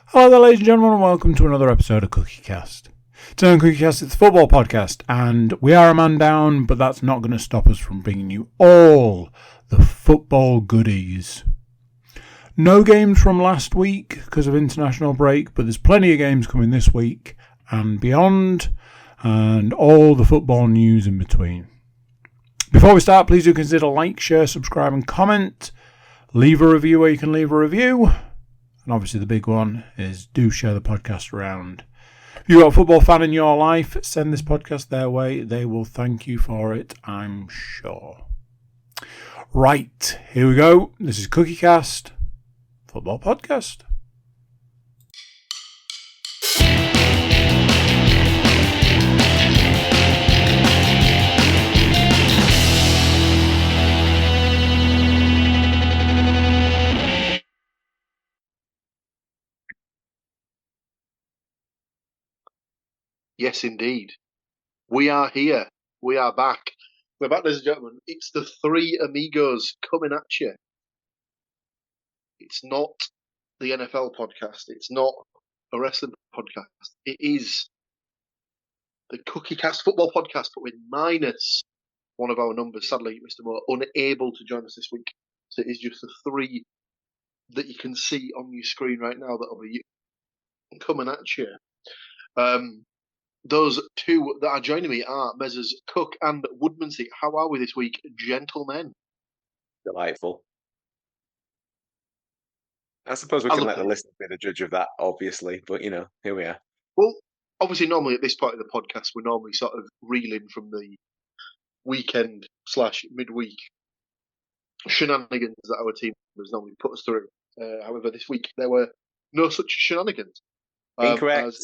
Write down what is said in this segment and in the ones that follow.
Hello there, ladies and gentlemen, and welcome to another episode of CookieCast. Today on CookieCast, it's a football podcast, and we are a man down, but that's not going to stop us from bringing you all the football goodies. No games from last week because of international break, but there's plenty of games coming this week and beyond, and all the football news in between. Before we start, please do consider like, share, subscribe, and comment. Leave a review where you can leave a review. And obviously the big one is do share the podcast around. If you've got a football fan in your life, send this podcast their way. They will thank you for it, I'm sure. Right, here we go. This is CookieCast, football podcast. Yes, indeed. We are here. We are back. We're back, ladies and gentlemen. It's the three amigos coming at you. It's not the NFL podcast. It's not a wrestling podcast. It is the CookieCast football podcast, but with minus one of our numbers. Sadly, Mr. Moore unable to join us this week. So it is just the three that you can see on your screen right now that will be coming at you. Those two that are joining me are Messrs. Cook and Woodmansey. How are we this week, gentlemen? Delightful. I suppose we can let the listener be the judge of that, obviously, but, here we are. Well, obviously, normally at this point of the podcast, we're normally sort of reeling from the weekend/midweek shenanigans that our team has normally put us through. However, this week, there were no such shenanigans. Incorrect.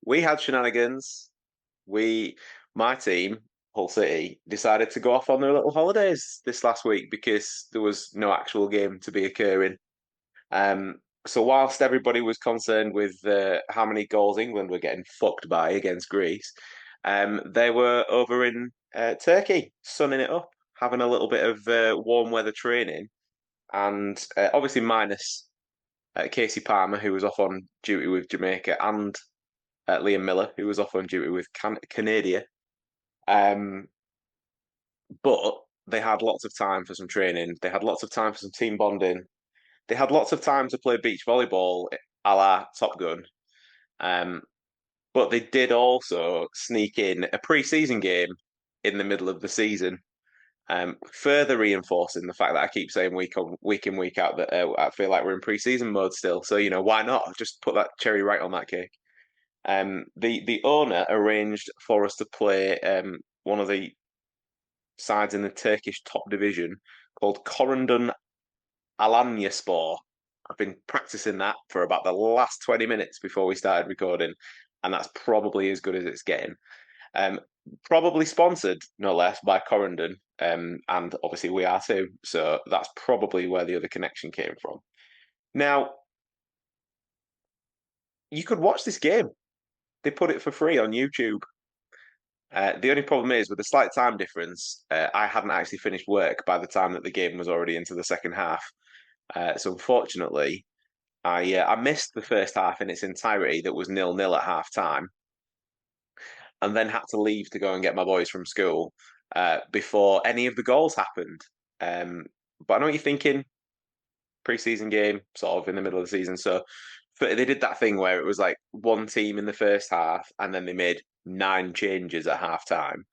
We had shenanigans. My team, Hull City, decided to go off on their little holidays this last week because there was no actual game to be occurring. So whilst everybody was concerned with how many goals England were getting fucked by against Greece, they were over in Turkey, sunning it up, having a little bit of warm weather training, and obviously minus Casey Palmer, who was off on duty with Jamaica, and Liam Miller, who was off on duty with Canada. But they had lots of time for some training. They had lots of time for some team bonding. They had lots of time to play beach volleyball a la Top Gun. But they did also sneak in a pre-season game in the middle of the season, further reinforcing the fact that I keep saying week in, week out that I feel like we're in pre-season mode still. So, why not? Just put that cherry right on that cake. The owner arranged for us to play one of the sides in the Turkish top division called Korundun Alanyaspor. I've been practicing that for about the last 20 minutes before we started recording, and that's probably as good as it's getting. Probably sponsored, no less, by Korundun, and obviously we are too, so that's probably where the other connection came from. Now, you could watch this game. They put it for free on YouTube. The only problem is, with the slight time difference, I hadn't actually finished work by the time that the game was already into the second half. So unfortunately, I missed the first half in its entirety that was 0-0 at half-time, and then had to leave to go and get my boys from school before any of the goals happened. But I know what you're thinking, pre-season game, sort of in the middle of the season. So they did that thing where it was like one team in the first half, and then they made 9 changes at half-time.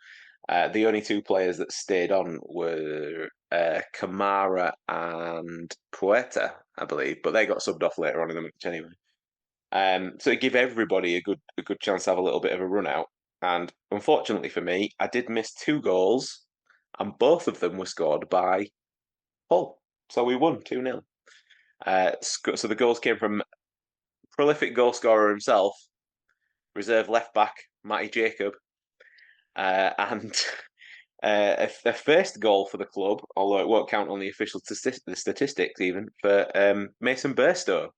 The only 2 players that stayed on were Kamara and Puerta, I believe, but they got subbed off later on in the match anyway. So it gave everybody a good chance to have a little bit of a run out. And unfortunately for me, I did miss 2 goals, and both of them were scored by Hull. So we won 2-0. So the goals came from prolific goal scorer himself, reserve left back Matty Jacob, and a first goal for the club, although it won't count on the official statistics even, for Mason Burstow.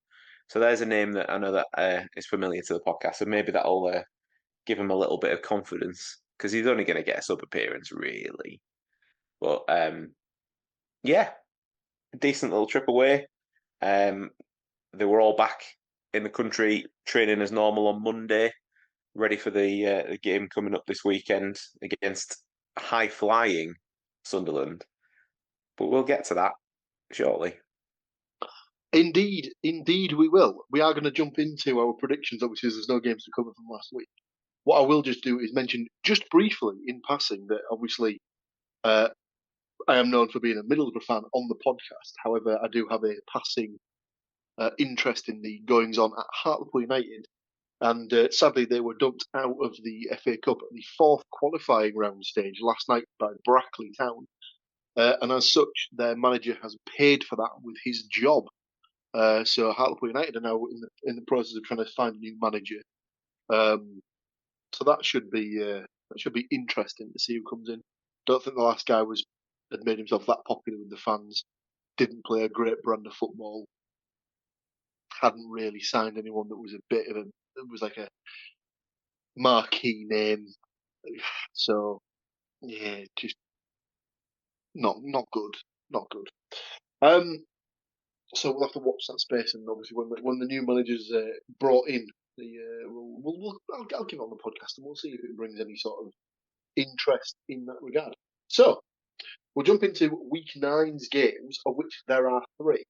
So there's a name that I know that is familiar to the podcast, so maybe that'll give him a little bit of confidence, because he's only going to get a sub appearance, really. But yeah, decent little trip away. They were all back in the country, training as normal on Monday, ready for the game coming up this weekend against high-flying Sunderland. But we'll get to that shortly. Indeed, we will. We are going to jump into our predictions, obviously, as there's no games to cover from last week. What I will just do is mention just briefly in passing that obviously I am known for being a Middlesbrough fan on the podcast. However, I do have a passing interest in the goings-on at Hartlepool United. And sadly, they were dumped out of the FA Cup at the fourth qualifying round stage last night by Brackley Town. And as such, their manager has paid for that with his job. So Hartlepool United are now in the process of trying to find a new manager. So that should be interesting to see who comes in. Don't think the last guy had made himself that popular with the fans. Didn't play a great brand of football. Hadn't really signed anyone that was like a marquee name. So yeah, just not good. So we'll have to watch that space, and obviously when the new manager's brought in, I'll give it on the podcast, and we'll see if it brings any sort of interest in that regard. So we'll jump into week 9's games, of which there are 3.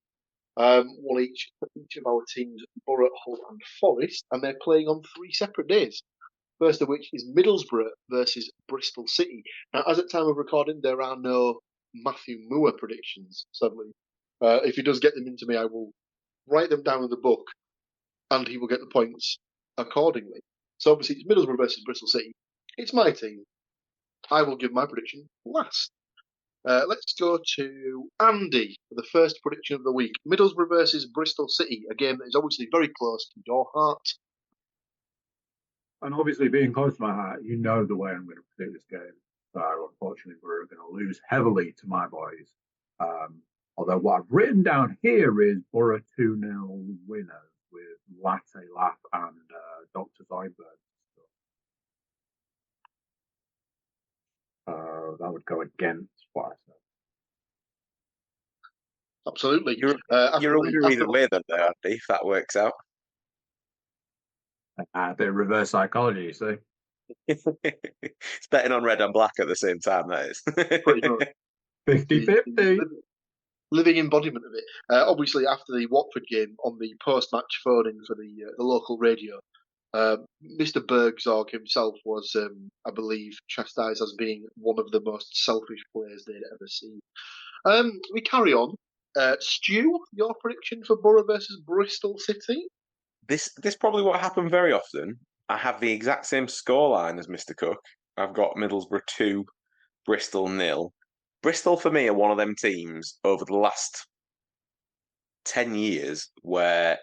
One each for each of our teams, Borough, Hull and Forest, and they're playing on 3 separate days. First of which is Middlesbrough versus Bristol City. Now, as at time of recording, there are no Matthew Moore predictions, sadly. If he does get them into me, I will write them down in the book, and he will get the points accordingly. So obviously, it's Middlesbrough versus Bristol City. It's my team. I will give my prediction last. Let's go to Andy for the first prediction of the week. Middlesbrough versus Bristol City, a game that is obviously very close to your heart. And obviously, being close to my heart, you know the way I'm going to predict this game. So unfortunately, we're going to lose heavily to my boys. Although what I've written down here is Borough 2-0 winners with Latte Laugh and Dr. Zoidberg. That would go against what I said. Absolutely. You're a winner either way, then, there, Andy, if that works out. A bit of reverse psychology, you see. It's betting on red and black at the same time, that is. Pretty much. 50-50. Living embodiment of it. Obviously, after the Watford game, on the post-match phoning for the local radio, Mr. Bergzorg himself was, I believe, chastised as being one of the most selfish players they'd ever seen. We carry on. Stu, your prediction for Borough versus Bristol City? This probably won't happen very often. I have the exact same scoreline as Mr. Cook. I've got Middlesbrough 2, Bristol 0. Bristol, for me, are one of them teams over the last 10 years where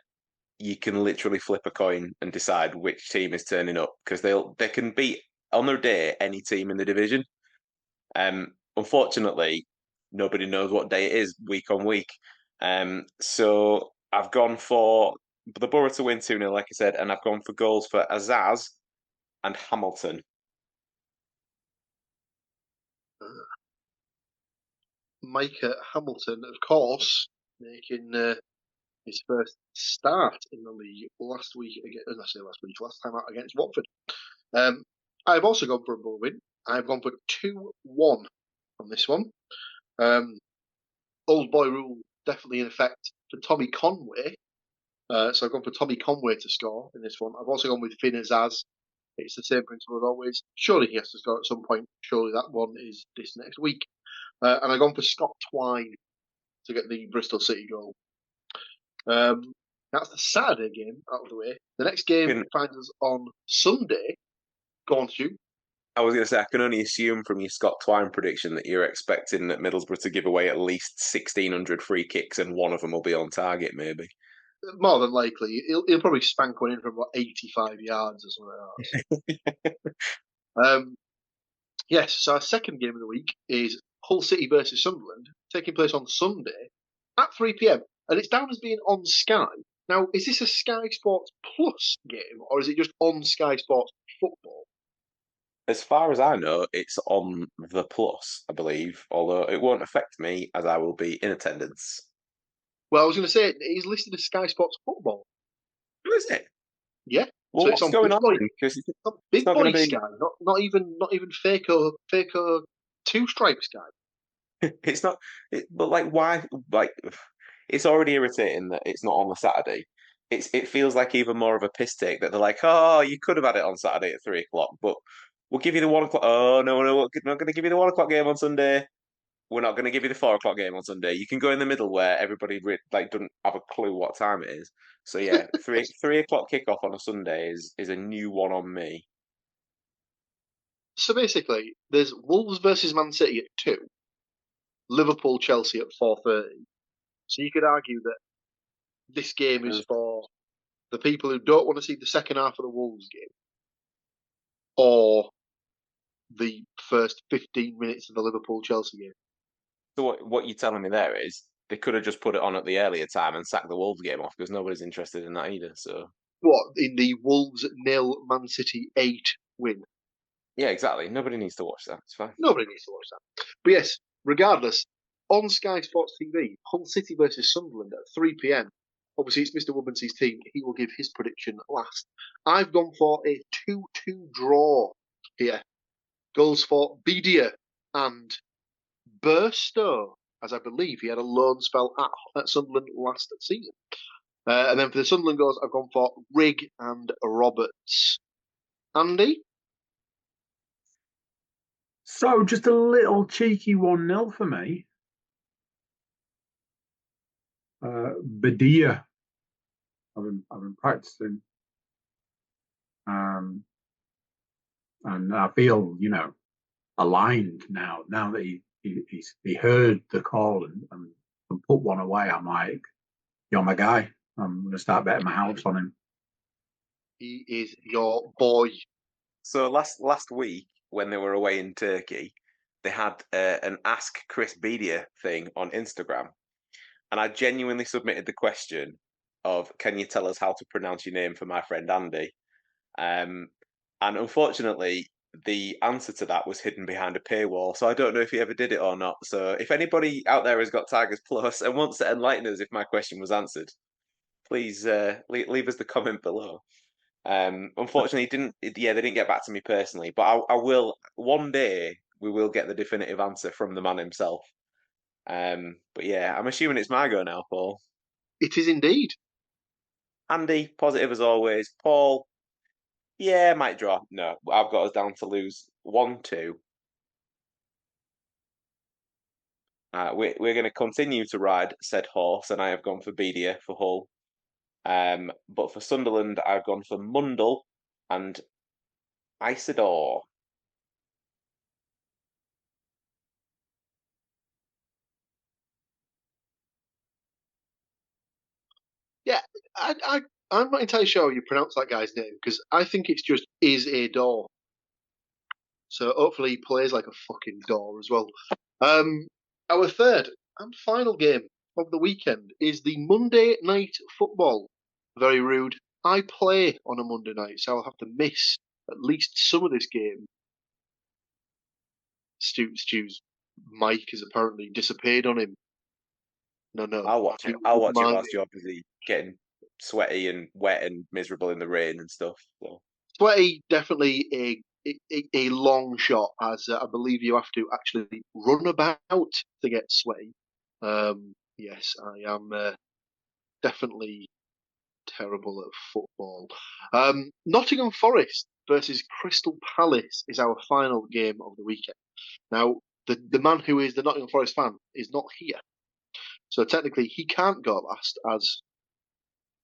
you can literally flip a coin and decide which team is turning up, because they can beat, on their day, any team in the division. Unfortunately, nobody knows what day it is week on week. So I've gone for the Borough to win 2-0, like I said, and I've gone for goals for Azaz and Hamilton. Micah Hamilton, of course, making his first start in the league last time out against Watford. I've also gone for a Borough win. I've gone for 2-1 on this one. Old boy rule definitely in effect for Tommy Conway. So I've gone for Tommy Conway to score in this one. I've also gone with Finn Azaz. It's the same principle as always. Surely he has to score at some point. Surely that one is this next week. And I've gone for Scott Twine to get the Bristol City goal. That's the Saturday game out of the way. The next game finds us on Sunday. Go on, Stu. I was going to say, I can only assume from your Scott Twine prediction that you're expecting that Middlesbrough to give away at least 1,600 free kicks, and one of them will be on target, maybe. More than likely. He'll probably spank one in from about 85 yards or something like that. Yes, so our second game of the week is Hull City versus Sunderland, taking place on Sunday at 3 p.m. And it's down as being on Sky. Now, is this a Sky Sports Plus game, or is it just on Sky Sports Football? As far as I know, it's on the Plus, I believe, although it won't affect me as I will be in attendance. Well, I was going to say he's listed as Sky Sports Football. Who is it? Yeah. Well, So it's what's on going Big on Boy. then? Because It's not it's Big not going Boy to be. Sky, not even Faker Two Stripe Sky. It's not. But like, why? Like, it's already irritating that it's not on the Saturday. It feels like even more of a piss take that they're like, oh, you could have had it on Saturday at 3 o'clock, but we'll give you the 1 o'clock. Oh no, we're not going to give you the 1 o'clock game on Sunday. We're not going to give you the 4 o'clock game on Sunday. You can go in the middle where everybody like doesn't have a clue what time it is. So yeah, 3 o'clock kickoff on a Sunday is a new one on me. So basically, there's Wolves versus Man City at 2, Liverpool Chelsea at 4:30. So you could argue that this game is for the people who don't want to see the second half of the Wolves game, or the first 15 minutes of the Liverpool Chelsea game. So what you're telling me there is they could have just put it on at the earlier time and sacked the Wolves game off because nobody's interested in that either. So What, in the Wolves 0, Man City 8 win? yeah, exactly. Nobody needs to watch that. It's fine. Nobody needs to watch that. But yes, regardless, on Sky Sports TV, Hull City versus Sunderland at 3 p.m. Obviously, it's Mr. Woodmansey's team. He will give his prediction last. I've gone for a 2-2 draw here. Goals for Bedia and Burstow, as I believe he had a loan spell at Sunderland last season. And then for the Sunderland goals, I've gone for Rigg and Roberts. Andy? So just a little cheeky 1-0 for me. Badia. I've been practicing. And I feel, aligned now. Now that he heard the call and put one away, I'm like, you're my guy. I'm going to start betting my house on him. He is your boy. So last week when they were away in Turkey, they had an Ask Chris Bedia thing on Instagram, and I genuinely submitted the question of, "Can you tell us how to pronounce your name for my friend Andy?" And unfortunately, the answer to that was hidden behind a paywall, so I don't know if he ever did it or not. So if anybody out there has got Tigers Plus and wants to enlighten us if my question was answered, please leave us the comment below. Unfortunately, they didn't get back to me personally, but I will one day. We will get the definitive answer from the man himself. But yeah, I'm assuming it's my go now, Paul. It is indeed. Andy, positive as always. Paul, yeah, might draw. No, I've got us down to lose 1-2. We're going to continue to ride said horse, and I have gone for Bedia for Hull. But for Sunderland, I've gone for Mundle and Isidore. Yeah, I'm not entirely sure how you pronounce that guy's name because I think it's just is a door. So hopefully he plays like a fucking door as well. Our third and final game of the weekend is the Monday Night Football. Very rude. I play on a Monday night, so I'll have to miss at least some of this game. Stu's mic has apparently disappeared on him. No. I'll watch it. I'll watch it whilst you're busy getting sweaty and wet and miserable in the rain and stuff. So. Sweaty, definitely a long shot, as I believe you have to actually run about to get sweaty. Yes, I am definitely terrible at football. Nottingham Forest versus Crystal Palace is our final game of the weekend. Now, the man who is the Nottingham Forest fan is not here. So technically, he can't go last as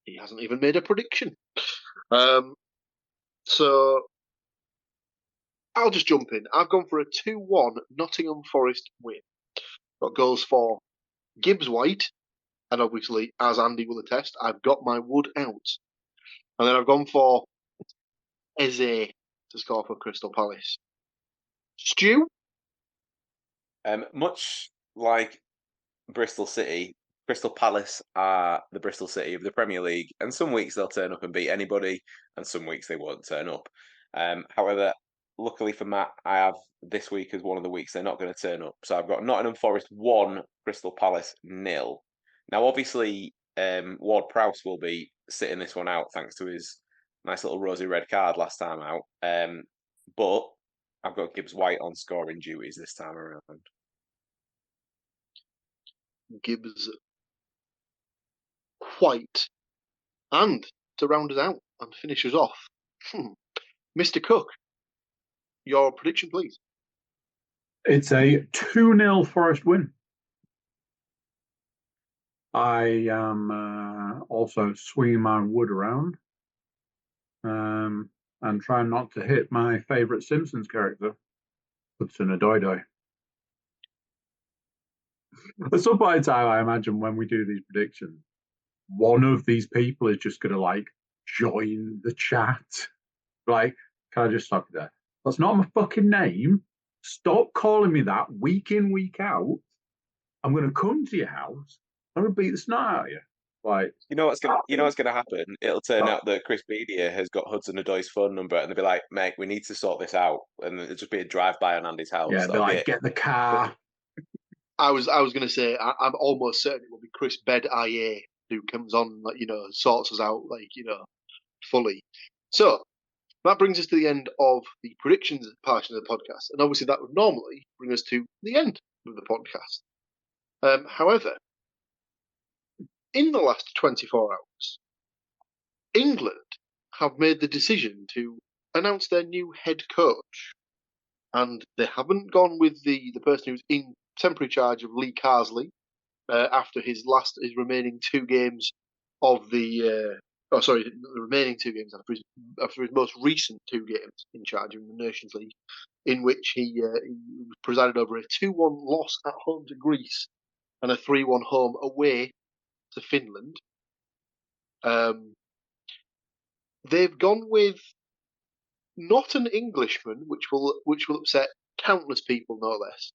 he hasn't even made a prediction. So I'll just jump in. I've gone for a 2-1 Nottingham Forest win. Got goals for Gibbs White, and obviously, as Andy will attest, I've got my wood out. And then I've gone for Eze to score for Crystal Palace. Stu? Much like Bristol City, Crystal Palace are the Bristol City of the Premier League, and some weeks they'll turn up and beat anybody, and some weeks they won't turn up. However, luckily for Matt, I have this week as one of the weeks they're not going to turn up. So I've got Nottingham Forest 1, Crystal Palace 0. Now, obviously, Ward-Prowse will be sitting this one out thanks to his nice little rosy red card last time out. But I've got Gibbs-White on scoring duties this time around. Gibbs-White. And to round us out and finish us off, Mr. Cook, your prediction, please. It's a 2-0 Forest win. I am also swinging my wood around and trying not to hit my favourite Simpsons character, Hudson Odoi. At some point in time, I imagine when we do these predictions, one of these people is just going to like join the chat. Like, can I just stop you there? That's not my fucking name. Stop calling me that week in, week out. I'm going to come to your house. I'm going to beat the snot out of you. Like, you know what's gonna happen? It'll turn out that Chris Media has got Hudson Odoi's phone number, and they'll be like, "Mate, we need to sort this out," and it'll just be a drive-by on Andy's house. yeah, they're like, get the car. I was going to say, I'm almost certain it will be Chris Bed IA who comes on, like, sorts us out, like, fully. So that brings us to the end of the predictions portion of the podcast, and obviously that would normally bring us to the end of the podcast. However, in the last 24 hours, England have made the decision to announce their new head coach, and they haven't gone with the person who's in temporary charge of Lee Carsley after his remaining 2 games of the remaining 2 games after his most recent 2 games in charge of the Nations League, in which he presided over a 2-1 loss at home to Greece and a 3-1 home away to Finland. They've gone with not an Englishman, which will upset countless people, no less.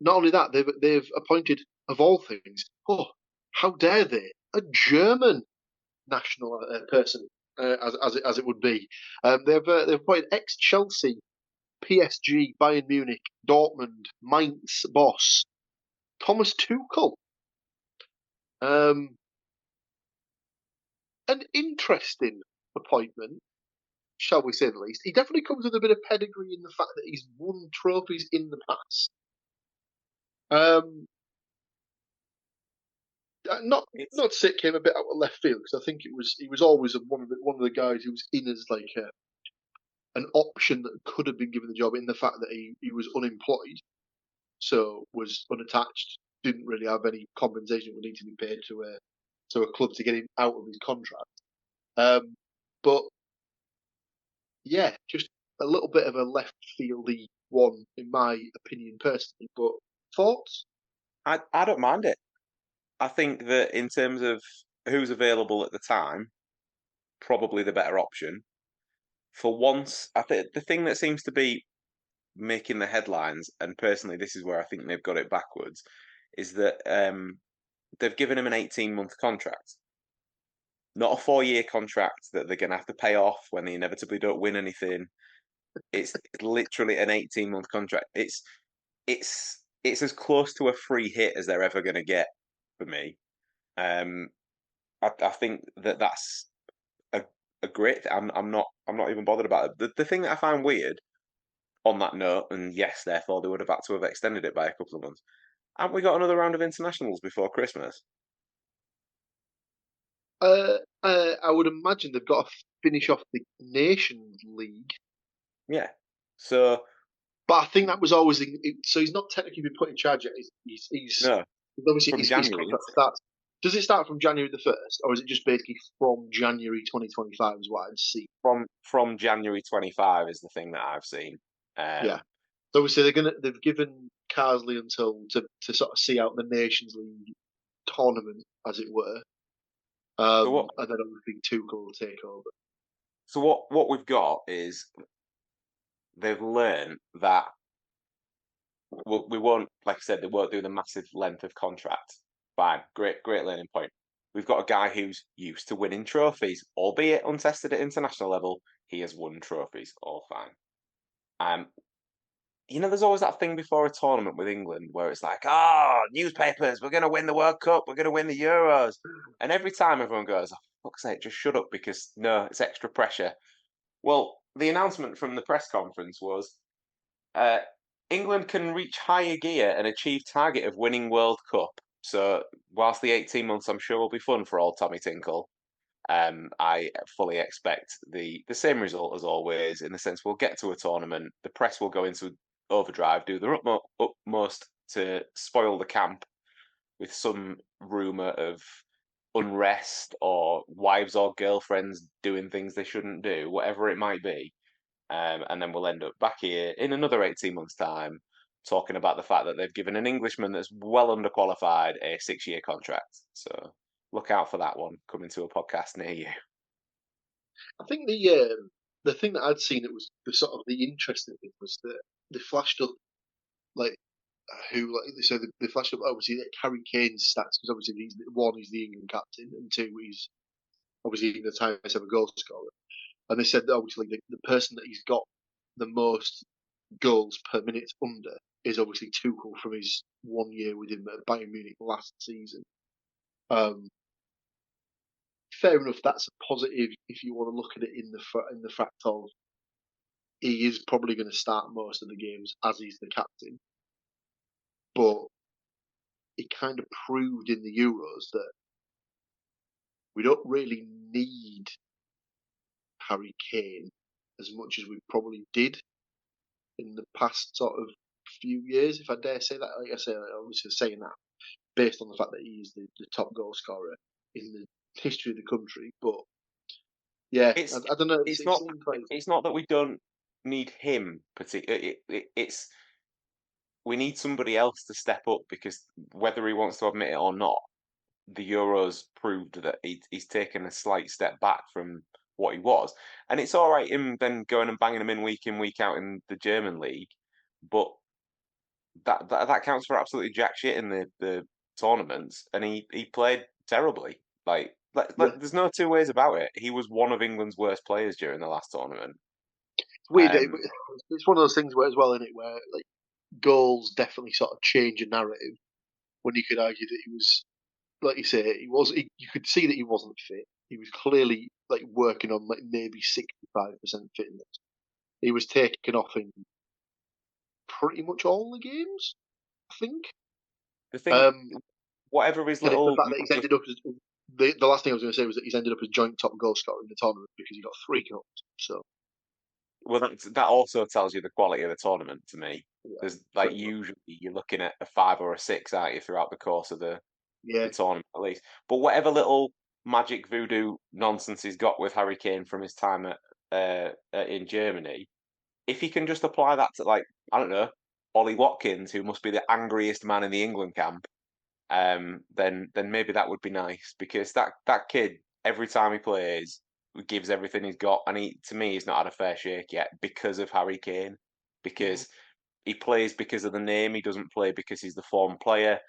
Not only that, they've appointed, of all things, how dare they, a German national person, as it would be. They've appointed ex-Chelsea, PSG, Bayern Munich, Dortmund, Mainz boss Thomas Tuchel. An interesting appointment, shall we say the least. He definitely comes with a bit of pedigree in the fact that he's won trophies in the past. Not to say it came a bit out of left field, because I think he was always one of the guys who was in as like an option that could have been given the job, in the fact that he was unemployed, so was unattached, didn't really have any compensation would need to be paid to a club to get him out of his contract. But yeah, just a little bit of a left fieldy one, in my opinion, personally. But thoughts? I don't mind it. I think that in terms of who's available at the time, probably the better option. For once, I think the thing that seems to be making the headlines, and personally this is where I think they've got it backwards, is that they've given him an 18-month contract. Not a 4-year contract that they're going to have to pay off when they inevitably don't win anything. It's literally an 18-month contract. It's as close to a free hit as they're ever going to get for me. I think that's a great. I'm not even bothered about it. The thing that I find weird on that note, and yes, therefore they would have had to have extended it by a couple of months. Haven't we got another round of internationals before Christmas? I would imagine they've got to finish off the Nations League. Yeah. So, but I think that was always so he's not technically been put in charge yet. He's no. Obviously, from his January. contract starts. Does it start from January the 1st, or is it just basically from January 2025? Is what I've seen. From January 25 is the thing that I've seen. Yeah. So obviously they've given Carsley until to sort of see out the Nations League tournament, as it were. And then obviously Tuchel will take over. So what we've got is they've learned that we won't, like I said, they won't do the massive length of contract. Fine, great learning point. We've got a guy who's used to winning trophies, albeit untested at international level. He has won trophies, all fine. there's always that thing before a tournament with England where it's like, newspapers, we're going to win the World Cup, we're going to win the Euros. And every time everyone goes, oh, fuck's sake, just shut up because, no, it's extra pressure. Well, the announcement from the press conference was England can reach higher gear and achieve target of winning World Cup. So whilst the 18 months I'm sure will be fun for old Tommy Tinkle, I fully expect the same result as always, in the sense we'll get to a tournament, the press will go into overdrive, do their utmost to spoil the camp with some rumour of unrest or wives or girlfriends doing things they shouldn't do, whatever it might be. And then we'll end up back here in another 18 months' time talking about the fact that they've given an Englishman that's well underqualified a 6-year contract. So look out for that one coming to a podcast near you. I think the thing that I'd seen that was the sort of the interesting thing was that they flashed up like they flashed up obviously Harry Kane's stats, because obviously he's the England captain, and two, he's obviously the highest ever goal scorer. And they said that obviously the person that he's got the most goals per minute under is obviously Tuchel from his 1 year with him at Bayern Munich last season. Fair enough, that's a positive if you want to look at it in the fact of he is probably going to start most of the games as he's the captain. But he kind of proved in the Euros that we don't really need Harry Kane as much as we probably did in the past sort of few years, if I dare say that. Like I say, obviously saying that based on the fact that he is the top goal scorer in the history of the country. But yeah, I don't know. It's not that we don't need him particularly. It's we need somebody else to step up, because whether he wants to admit it or not, the Euros proved that he's taken a slight step back from what he was. And it's all right him then going and banging him in, week out in the German league, but that counts for absolutely jack shit in the tournaments, and he played terribly. There's no two ways about it. He was one of England's worst players during the last tournament. It's weird. It's one of those things where, as well, in it, where like goals definitely sort of change a narrative. When you could argue that he was, like you say, you could see that he wasn't fit. He was clearly like working on like maybe 65% fitness. He was taken off in pretty much all the games, I think. The thing, whatever his little, the fact that he's ended up as the last thing I was going to say was that he's ended up as joint top goal scorer in the tournament because he got 3 goals. So, well, that also tells you the quality of the tournament to me. yeah, There's usually you're looking at a 5 or a 6, aren't you, throughout the course of the tournament at least. But whatever little magic voodoo nonsense he's got with Harry Kane from his time in Germany, if he can just apply that to, like, I don't know, Ollie Watkins, who must be the angriest man in the England camp, then maybe that would be nice, because that kid, every time he plays, gives everything he's got, and to me he's not had a fair shake yet because of Harry Kane, because he plays because of the name. He doesn't play because he's the form player.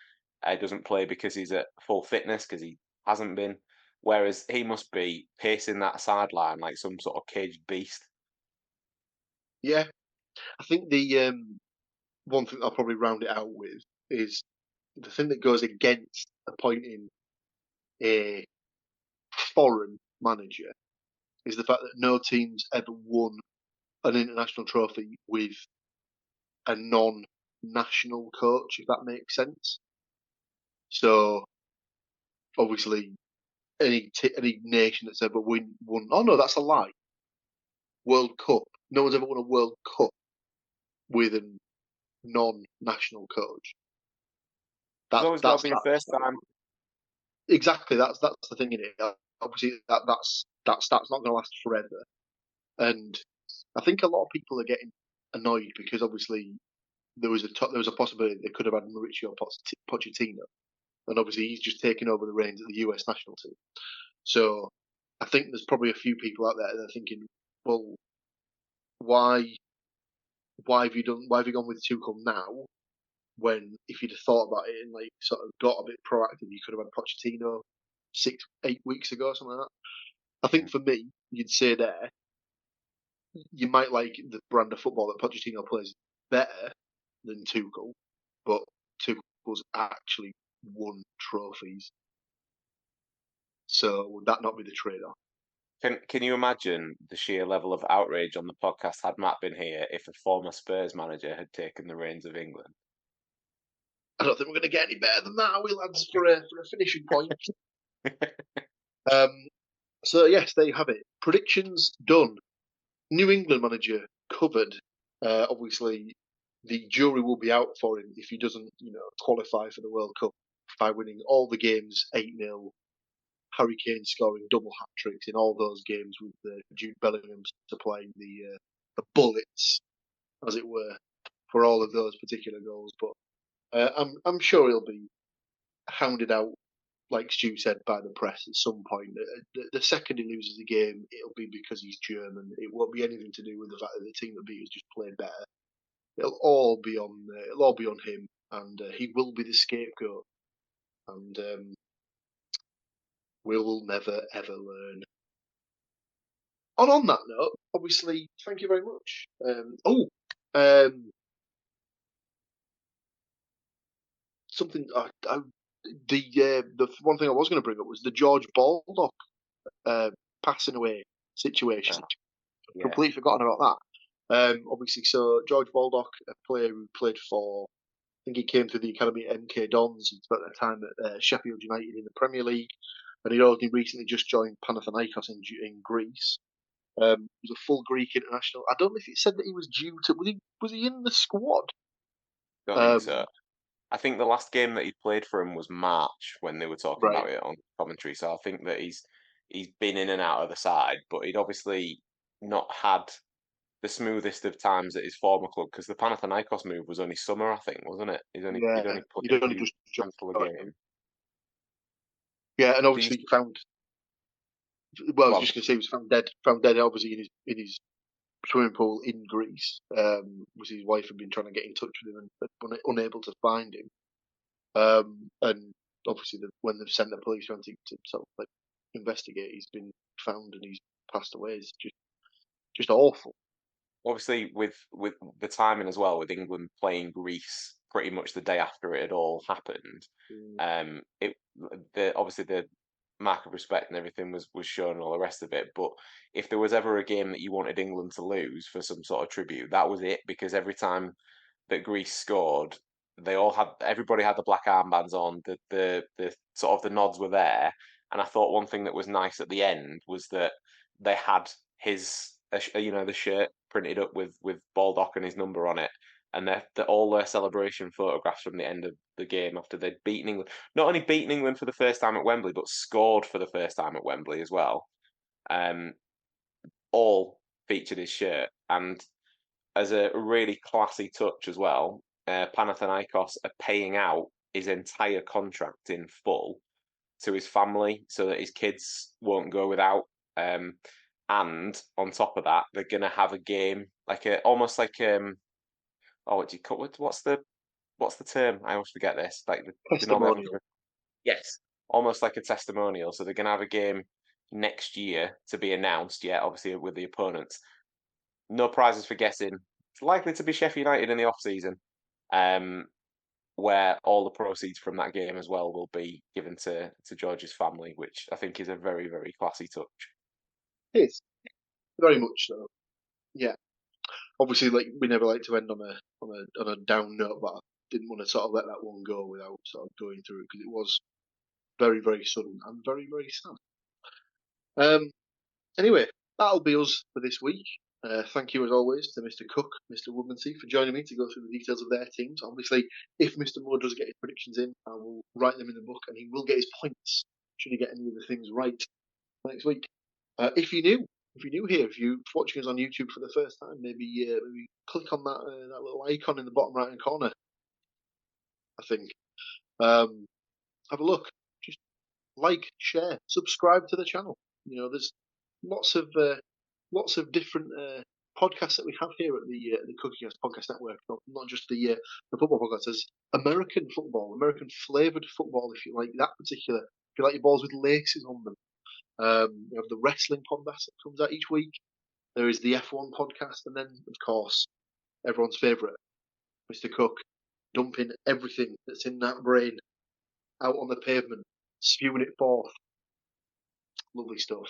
He doesn't play because he's at full fitness, because he hasn't been. Whereas he must be pacing that sideline like some sort of caged beast. Yeah, I think the one thing I'll probably round it out with is the thing that goes against appointing a foreign manager is the fact that no team's ever won an international trophy with a non-national coach, if that makes sense. So, obviously, any nation that's ever won. Oh no, that's a lie. World Cup. No one's ever won a World Cup with a non-national coach. There's always got to be a first time. Exactly, that's the thing in it. Obviously, that's not going to last forever, and I think a lot of people are getting annoyed because obviously there was a possibility they could have had Mauricio Pochettino, and obviously he's just taken over the reins of the US national team. So I think there's probably a few people out there that are thinking, well, why have you gone with Tuchel now? When if you'd have thought about it and like sort of got a bit proactive, you could have had Pochettino 6-8 weeks ago or something like that. I think for me, you'd say there, you might like the brand of football that Pochettino plays better than Tuchel, but Tuchel's actually won trophies. So would that not be the trade-off? Can you imagine the sheer level of outrage on the podcast had Matt been here if a former Spurs manager had taken the reins of England? I don't think we're going to get any better than that, are we, lads, for a finishing point? So, yes, there you have it. Predictions done. New England manager covered. Obviously, the jury will be out for him if he doesn't, qualify for the World Cup by winning all the games 8-0. Harry Kane scoring double hat tricks in all those games with Jude Bellingham supplying the bullets, as it were, for all of those particular goals. But I'm sure he'll be hounded out, like Stu said, by the press at some point. The second he loses a game, it'll be because he's German. It won't be anything to do with the fact that the team that beat us just played better. It'll all be on him, and he will be the scapegoat. And we will never ever learn. And on that note, obviously, thank you very much. Something the one thing I was going to bring up was the George Baldock passing away situation. Yeah. Completely forgotten about that. Obviously, so George Baldock, a player who played for, I think he came through the academy at MK Dons. He spent a time at Sheffield United in the Premier League, and he'd only recently just joined Panathinaikos in Greece. He was a full Greek international. I don't know if it said that he was due to. Was he in the squad? Don't think so. I think the last game that he played for him was March when they were talking about it on commentary. So I think that he's been in and out of the side, but he'd obviously not had the smoothest of times at his former club because the Panathinaikos move was only summer, I think, wasn't it? He'd only just cancel a game. Yeah, and obviously he found. Well, I was just going to say he was found dead. Obviously in his swimming pool in Greece. Was his wife had been trying to get in touch with him and unable to find him. And obviously when they've sent the police around to sort of like investigate, he's been found and he's passed away. It's just awful. Obviously, with the timing as well, with England playing Greece pretty much the day after it had all happened, obviously the mark of respect and everything was shown and all the rest of it. But if there was ever a game that you wanted England to lose for some sort of tribute, that was it, because every time that Greece scored, everybody had the black armbands on, the sort of the nods were there. And I thought one thing that was nice at the end was that they had the shirt printed up with Baldock and his number on it, and all their celebration photographs from the end of the game after they'd beaten England, not only beaten England for the first time at Wembley, but scored for the first time at Wembley as well. All featured his shirt, and as a really classy touch as well, Panathinaikos are paying out his entire contract in full to his family so that his kids won't go without. And on top of that, they're gonna have a game what's the term? I always forget this. Like testimonial. Yes, almost like a testimonial. So they're gonna have a game next year to be announced. Yeah, obviously with the opponents. No prizes for guessing. It's likely to be Sheffield United in the off season, where all the proceeds from that game as well will be given to George's family, which I think is a very, very classy touch. It is very much so. Yeah. Obviously, like we never like to end on a down note, but I didn't want to sort of let that one go without sort of going through it because it was very, very sudden and very, very sad. Anyway, that'll be us for this week. Thank you as always to Mr. Cook, Mr. Woodmansey for joining me to go through the details of their teams. Obviously, if Mr. Moore does get his predictions in, I will write them in the book and he will get his points should he get any of the things right next week. If you're new here, if you're watching us on YouTube for the first time, maybe click on that little icon in the bottom right hand corner. I think have a look, just like, share, subscribe to the channel. There's lots of different podcasts that we have here at the Cookie Cast Podcast Network. Not just the football podcast. There's American flavored football, if you like that particular. If you like your balls with laces on them. We have the wrestling podcast that comes out each week. There is the F1 podcast, and then, of course, everyone's favourite, Mr. Cook, dumping everything that's in that brain out on the pavement, spewing it forth. Lovely stuff.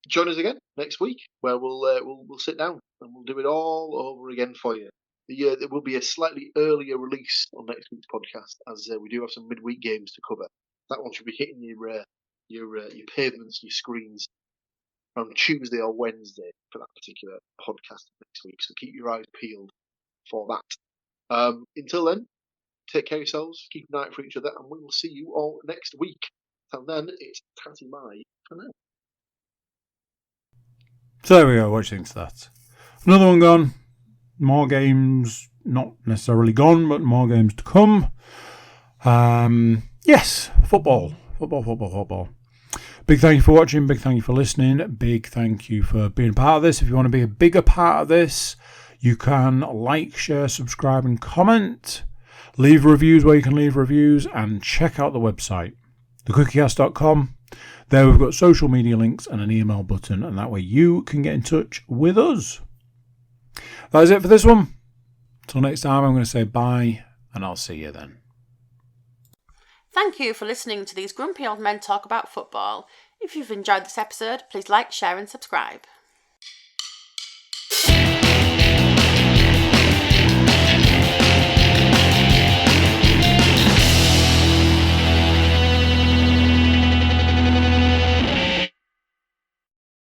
Join us again next week, where we'll sit down and we'll do it all over again for you. There will be a slightly earlier release on next week's podcast, as we do have some midweek games to cover. That one should be hitting your pavements, your screens on Tuesday or Wednesday for that particular podcast next week. So keep your eyes peeled for that. Until then, take care of yourselves, keep an eye out for each other, and we will see you all next week. Till then, it's Tatty Mai for now. So there we go, what do you think of that? Another one gone. More games, not necessarily gone, but more games to come. Yes, football. Big thank you for watching, big thank you for listening, big thank you for being a part of this. If you want to be a bigger part of this, you can like, share, subscribe and comment. Leave reviews where you can leave reviews, and check out the website, thecookiecast.com. There we've got social media links and an email button, and that way you can get in touch with us. That is it for this one. Till next time, I'm going to say bye, and I'll see you then. Thank you for listening to these grumpy old men talk about football. If you've enjoyed this episode, please like, share and subscribe.